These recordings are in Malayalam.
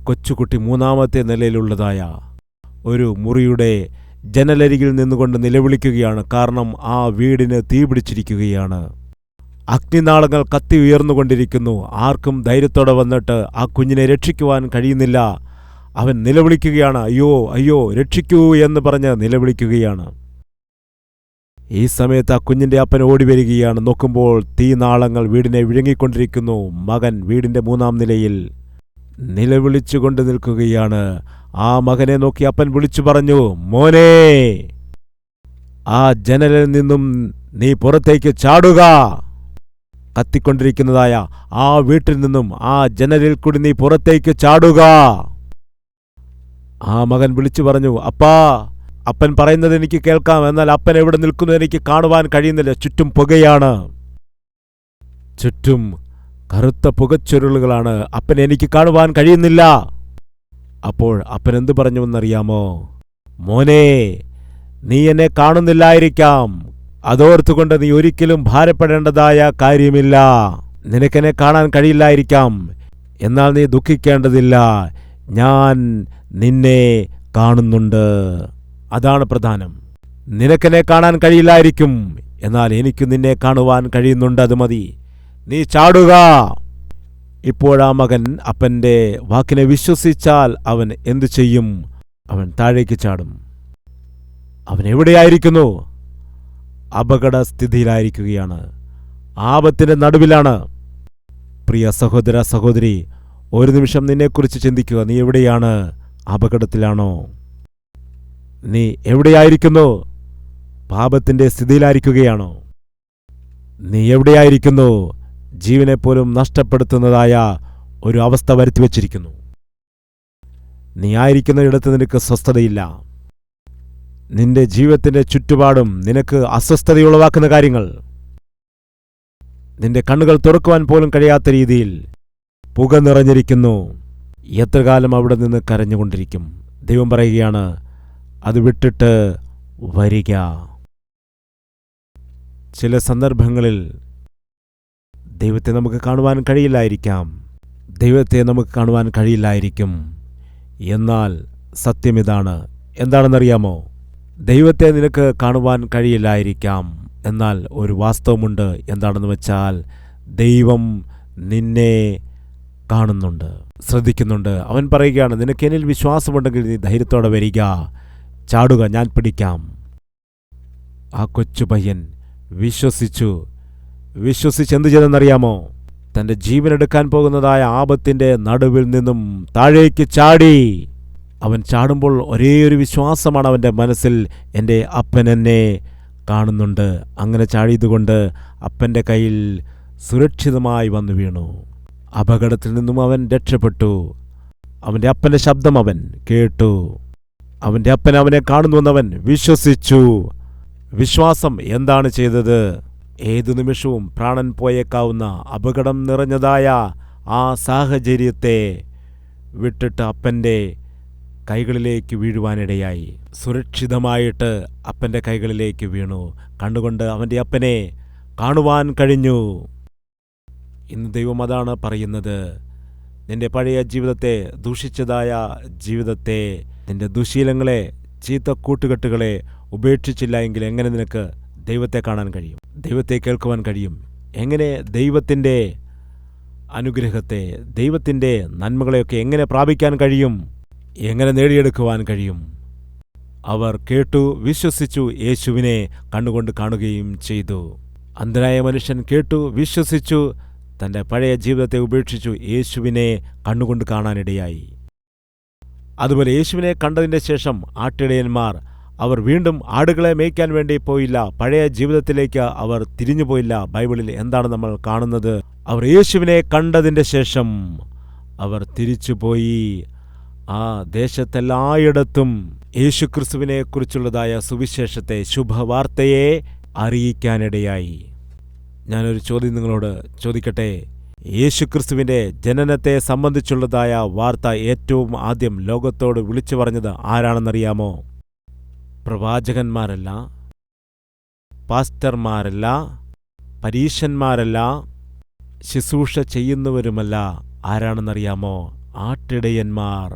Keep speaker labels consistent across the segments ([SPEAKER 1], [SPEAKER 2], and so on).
[SPEAKER 1] കൊച്ചുകുട്ടി മൂന്നാമത്തെ നിലയിലുള്ളതായ ഒരു മുറിയുടെ ജനലരികിൽ നിന്നുകൊണ്ട് നിലവിളിക്കുകയാണ്. കാരണം ആ വീടിന് തീ പിടിച്ചിരിക്കുകയാണ്. അഗ്നിനാളങ്ങൾ കത്തി ഉയർന്നുകൊണ്ടിരിക്കുന്നു. ആർക്കും ധൈര്യത്തോടെ വന്നിട്ട് ആ കുഞ്ഞിനെ രക്ഷിക്കുവാൻ കഴിയുന്നില്ല. അവൻ നിലവിളിക്കുകയാണ്, അയ്യോ അയ്യോ രക്ഷിക്കൂ എന്ന് പറഞ്ഞ് നിലവിളിക്കുകയാണ്. ഈ സമയത്ത് ആ കുഞ്ഞിൻ്റെ അപ്പൻ ഓടി വരികയാണ്. നോക്കുമ്പോൾ തീനാളങ്ങൾ വീടിനെ വിഴുങ്ങിക്കൊണ്ടിരിക്കുന്നു. മകൻ വീടിൻ്റെ 3-ാം നിലയിൽ നിലവിളിച്ചുകൊണ്ട് നിൽക്കുകയാണ്. ആ മകനെ നോക്കി അപ്പൻ വിളിച്ചു പറഞ്ഞു, മോനെ, ആ ജനലിൽ നിന്നും നീ പുറത്തേക്ക് ചാടുക. കത്തിക്കൊണ്ടിരിക്കുന്നതായ ആ വീട്ടിൽ നിന്നും ആ ജനലിൽ കൂടി നീ പുറത്തേക്ക് ചാടുക. ആ മകൻ വിളിച്ചു പറഞ്ഞു, അപ്പാ, അപ്പൻ പറയുന്നത് എനിക്ക് കേൾക്കാം, എന്നാൽ അപ്പൻ എവിടെ നിൽക്കുന്നു എനിക്ക് കാണുവാൻ കഴിയുന്നില്ല. ചുറ്റും പുകയാണ്, ചുറ്റും കറുത്ത പുകച്ചുരുളുകളാണ്. അപ്പൻ എനിക്ക് കാണുവാൻ കഴിയുന്നില്ല. അപ്പോൾ അപ്പൻ എന്തു പറഞ്ഞുവെന്നറിയാമോ? മോനെ, നീ എന്നെ കാണുന്നില്ലായിരിക്കാം. അതോർത്തുകൊണ്ട് നീ ഒരിക്കലും ഭാരപ്പെടേണ്ടതായ കാര്യമില്ല. നിനക്കെന്നെ കാണാൻ കഴിയില്ലായിരിക്കാം, എന്നാൽ നീ ദുഃഖിക്കേണ്ടതില്ല. ഞാൻ നിന്നെ കാണുന്നുണ്ട്. അതാണ് പ്രധാനം. നിനക്കെന്നെ കാണാൻ കഴിയില്ലായിരിക്കും, എന്നാൽ എനിക്ക് നിന്നെ കാണുവാൻ കഴിയുന്നുണ്ട്. അത് മതി. നീ ചാടുക. ഇപ്പോഴാ മകൻ അപ്പൻ്റെ വാക്കിനെ വിശ്വസിച്ചാൽ അവൻ എന്തു ചെയ്യും? അവൻ താഴേക്ക് ചാടും. അവൻ എവിടെയായിരിക്കുന്നു? അപകടസ്ഥിതിയിലായിരിക്കുകയാണ്. ആപത്തിന്റെ നടുവിലാണ്. പ്രിയ സഹോദര സഹോദരി, ഒരു നിമിഷം നിന്നെക്കുറിച്ച് ചിന്തിക്കുക. നീ എവിടെയാണ്? അപകടത്തിലാണോ? നീ എവിടെയായിരിക്കുന്നു? പാപത്തിന്റെ സ്ഥിതിയിലായിരിക്കുകയാണോ? നീ എവിടെയായിരിക്കുന്നു? ജീവനെപ്പോലും നഷ്ടപ്പെടുത്തുന്നതായ ഒരു അവസ്ഥ വരുത്തിവെച്ചിരിക്കുന്നു. നീ ആയിരിക്കുന്ന ഇടത്ത് നിനക്ക് സ്വസ്ഥതയില്ല. നിന്റെ ജീവിതത്തിന്റെ ചുറ്റുപാടും നിനക്ക് അസ്വസ്ഥതയുളവാക്കുന്ന കാര്യങ്ങൾ, നിന്റെ കണ്ണുകൾ തുറക്കുവാൻ പോലും കഴിയാത്ത രീതിയിൽ പുക നിറഞ്ഞിരിക്കുന്നു. എത്ര കാലം അവിടെ നിന്ന് കരഞ്ഞുകൊണ്ടിരിക്കും? ദൈവം പറയുകയാണ്, അത് വിട്ടിട്ട് വരിക. ചില സന്ദർഭങ്ങളിൽ ദൈവത്തെ നമുക്ക് കാണുവാൻ കഴിയില്ലായിരിക്കാം. ദൈവത്തെ നമുക്ക് കാണുവാൻ കഴിയില്ലായിരിക്കും. എന്നാൽ സത്യമിതാണ്. എന്താണെന്നറിയാമോ? ദൈവത്തെ നിനക്ക് കാണുവാൻ കഴിയില്ലായിരിക്കാം, എന്നാൽ ഒരു വാസ്തവമുണ്ട്. എന്താണെന്ന് വെച്ചാൽ ദൈവം നിന്നെ കാണുന്നുണ്ട്, ശ്രദ്ധിക്കുന്നുണ്ട്. അവൻ പറയുകയാണ്, നിനക്ക് എന്നിൽ വിശ്വാസമുണ്ടെങ്കിൽ നീ ധൈര്യത്തോടെ വരിക, ചാടുക, ഞാൻ പിടിക്കാം. ആ കൊച്ചു പയ്യൻ വിശ്വസിച്ചെന്തു ചെയ്തെന്നറിയാമോ? തൻ്റെ ജീവനെടുക്കാൻ പോകുന്നതായ ആപത്തിൻ്റെ നടുവിൽ നിന്നും താഴേക്ക് ചാടി. അവൻ ചാടുമ്പോൾ ഒരേ ഒരു വിശ്വാസമാണ് അവൻ്റെ മനസ്സിൽ, എൻ്റെ അപ്പൻ എന്നെ കാണുന്നുണ്ട്. അങ്ങനെ ചാടിയതുകൊണ്ട് അപ്പൻ്റെ കയ്യിൽ സുരക്ഷിതമായി വന്നു വീണു. അപകടത്തിൽ നിന്നും അവൻ രക്ഷപ്പെട്ടു. അവൻ്റെ അപ്പൻ്റെ ശബ്ദം അവൻ കേട്ടു. അവൻ്റെ അപ്പൻ അവനെ കാണുന്നുവെന്നവൻ വിശ്വസിച്ചു. വിശ്വാസം എന്താണ് ചെയ്തത്? ഏതു നിമിഷവും പ്രാണൻ പോയേക്കാവുന്ന അപകടം നിറഞ്ഞതായ ആ സാഹചര്യത്തെ വിട്ടിട്ട് അപ്പൻ്റെ കൈകളിലേക്ക് വീഴുവാനിടയായി. സുരക്ഷിതമായിട്ട് അപ്പൻ്റെ കൈകളിലേക്ക് വീണു. കണ്ടുകൊണ്ട് അവൻ്റെ അപ്പനെ കാണുവാൻ കഴിഞ്ഞു. ഇന്ന് ദൈവം അതാണ് പറയുന്നത്. നിന്റെ പഴയ ജീവിതത്തെ, ദൂഷിച്ചതായ ജീവിതത്തെ, നിന്റെ ദുശീലങ്ങളെ, ചീത്ത കൂട്ടുകെട്ടുകളെ ഉപേക്ഷിച്ചില്ല എങ്കിൽ എങ്ങനെ നിനക്ക് ദൈവത്തെ കാണാൻ കഴിയും? ദൈവത്തെ കേൾക്കുവാൻ കഴിയും? എങ്ങനെ ദൈവത്തിൻ്റെ അനുഗ്രഹത്തെ, ദൈവത്തിൻ്റെ നന്മകളെയൊക്കെ എങ്ങനെ പ്രാപിക്കാൻ കഴിയും? എങ്ങനെ നേടിയെടുക്കുവാൻ കഴിയും? അവർ കേട്ടു, വിശ്വസിച്ചു, യേശുവിനെ കണ്ണുകൊണ്ട് കാണുകയും ചെയ്തു. അന്ധനായ മനുഷ്യൻ കേട്ടു, വിശ്വസിച്ചു, തൻ്റെ പഴയ ജീവിതത്തെ ഉപേക്ഷിച്ചു, യേശുവിനെ കണ്ണുകൊണ്ട് കാണാനിടയായി. അതുപോലെ യേശുവിനെ കണ്ടതിൻ്റെ ശേഷം ആട്ടിടയന്മാർ, അവർ വീണ്ടും ആടുകളെ മേയ്ക്കാൻ വേണ്ടി പോയില്ല. പഴയ ജീവിതത്തിലേക്ക് അവർ തിരിഞ്ഞുപോയില്ല. ബൈബിളിൽ എന്താണ് നമ്മൾ കാണുന്നത്? അവർ യേശുവിനെ കണ്ടതിൻ്റെ ശേഷം അവർ തിരിച്ചുപോയി ആ ദേശത്തെല്ലായിടത്തും യേശുക്രിസ്തുവിനെ കുറിച്ചുള്ളതായ സുവിശേഷത്തെ, ശുഭവാർത്തയെ അറിയിക്കാനിടയായി. ഞാനൊരു ചോദ്യം നിങ്ങളോട് ചോദിക്കട്ടെ. യേശുക്രിസ്തുവിൻ്റെ ജനനത്തെ സംബന്ധിച്ചുള്ളതായ വാർത്ത ഏറ്റവും ആദ്യം ലോകത്തോട് വിളിച്ചു പറഞ്ഞത് ആരാണെന്നറിയാമോ? പ്രവാചകന്മാരല്ല, പാസ്റ്റർമാരല്ല, പരീശന്മാരല്ല, ശുശ്രൂഷ ചെയ്യുന്നവരുമല്ല. ആരാണെന്നറിയാമോ? ആട്ടിടയന്മാർ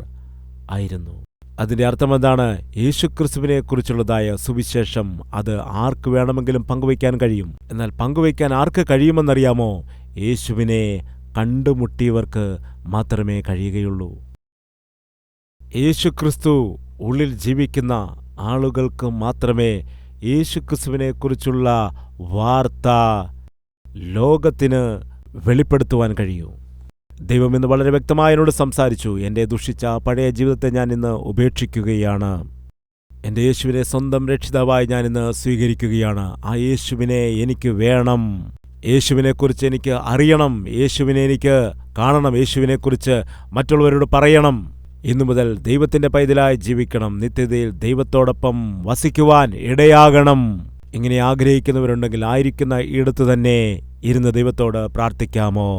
[SPEAKER 1] ആയിരുന്നു. അതിൻ്റെ അർത്ഥം എന്താണ്? യേശുക്രിസ്തുവിനെ കുറിച്ചുള്ളതായ സുവിശേഷം അത് ആർക്ക് വേണമെങ്കിലും പങ്കുവയ്ക്കാൻ കഴിയും. എന്നാൽ പങ്കുവയ്ക്കാൻ ആർക്ക് കഴിയുമെന്നറിയാമോ? യേശുവിനെ കണ്ടുമുട്ടിയവർക്ക് മാത്രമേ കഴിയുകയുള്ളൂ. യേശുക്രിസ്തു ഉള്ളിൽ ജീവിക്കുന്ന ആളുകൾക്ക് മാത്രമേ യേശുക്രിസ്തുവിനെ കുറിച്ചുള്ള വാർത്ത ലോകത്തിന് വെളിപ്പെടുത്തുവാൻ കഴിയൂ. ദൈവം ഇന്ന് വളരെ വ്യക്തമായി എന്നോട് സംസാരിച്ചു. എൻ്റെ ദുഷിച്ച പഴയ ജീവിതത്തെ ഞാൻ ഇന്ന് ഉപേക്ഷിക്കുകയാണ്. എൻ്റെ യേശുവിനെ സ്വന്തം രക്ഷിതാവായി ഞാൻ ഇന്ന് സ്വീകരിക്കുകയാണ്. ആ യേശുവിനെ എനിക്ക് വേണം. യേശുവിനെക്കുറിച്ച് എനിക്ക് അറിയണം. യേശുവിനെ എനിക്ക് കാണണം. യേശുവിനെക്കുറിച്ച് മറ്റുള്ളവരോട് പറയണം. ഇന്നു മുതൽ ദൈവത്തിൻ്റെ പൈതലായി ജീവിക്കണം. നിത്യതയിൽ ദൈവത്തോടൊപ്പം വസിക്കുവാൻ ഇടയാകണം. ഇങ്ങനെ ആഗ്രഹിക്കുന്നവരുണ്ടെങ്കിൽ ആയിരിക്കുന്ന ഇടത്തു തന്നെ ഇരുന്ന് ദൈവത്തോട് പ്രാർത്ഥിക്കാമോ?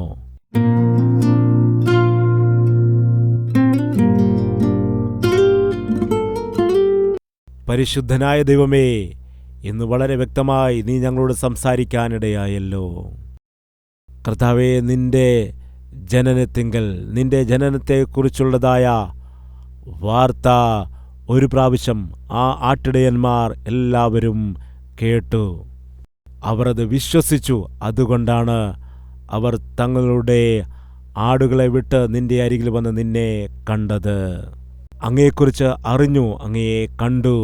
[SPEAKER 1] പരിശുദ്ധനായ ദൈവമേ, ഇന്ന് വളരെ വ്യക്തമായി നീ ഞങ്ങളോട് സംസാരിക്കാനിടയായല്ലോ. കർത്താവേ, നിന്റെ ജനനത്തിങ്കൽ നിന്റെ ജനനത്തെക്കുറിച്ചുള്ളതായ വാർത്ത ഒരു പ്രാവശ്യം ആ ആട്ടിടയന്മാർ എല്ലാവരും കേട്ടു. അവർ അത് വിശ്വസിച്ചു. അതുകൊണ്ടാണ് അവർ തങ്ങളുടെ ആടുകളെ വിട്ട് നിന്റെ അരികിൽ വന്ന് നിന്നെ കണ്ടത്. അങ്ങയെക്കുറിച്ച് അറിഞ്ഞു, അങ്ങയെ കണ്ടു.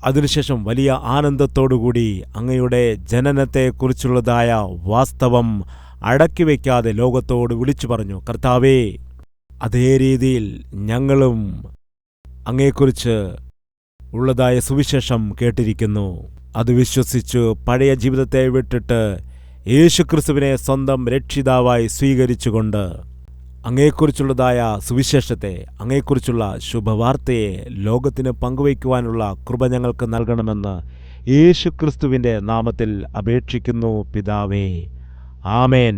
[SPEAKER 1] അതിനുശേഷം വലിയ ആനന്ദത്തോടുകൂടി അങ്ങയുടെ ജനനത്തെക്കുറിച്ചുള്ളതായ വാസ്തവം അടക്കി വയ്ക്കാതെ ലോകത്തോട് വിളിച്ചു പറഞ്ഞു. കർത്താവേ, അതേ രീതിയിൽ ഞങ്ങളും അങ്ങയെക്കുറിച്ച് ഉള്ളതായ സുവിശേഷം കേട്ടിരിക്കുന്നു. അത് വിശ്വസിച്ചു പഴയ ജീവിതത്തെ വിട്ടിട്ട് യേശുക്രിസ്തുവിനെ സ്വന്തം രക്ഷിതാവായി സ്വീകരിച്ചുകൊണ്ട് അങ്ങയെക്കുറിച്ചുള്ളതായ സുവിശേഷത്തെ, അങ്ങയെക്കുറിച്ചുള്ള ശുഭവാർത്തയെ ലോകത്തിന് പങ്കുവയ്ക്കുവാനുള്ള കൃപ ഞങ്ങൾക്ക് നൽകണമെന്ന് യേശുക്രിസ്തുവിൻ്റെ നാമത്തിൽ അപേക്ഷിക്കുന്നു പിതാവേ. ആമേൻ.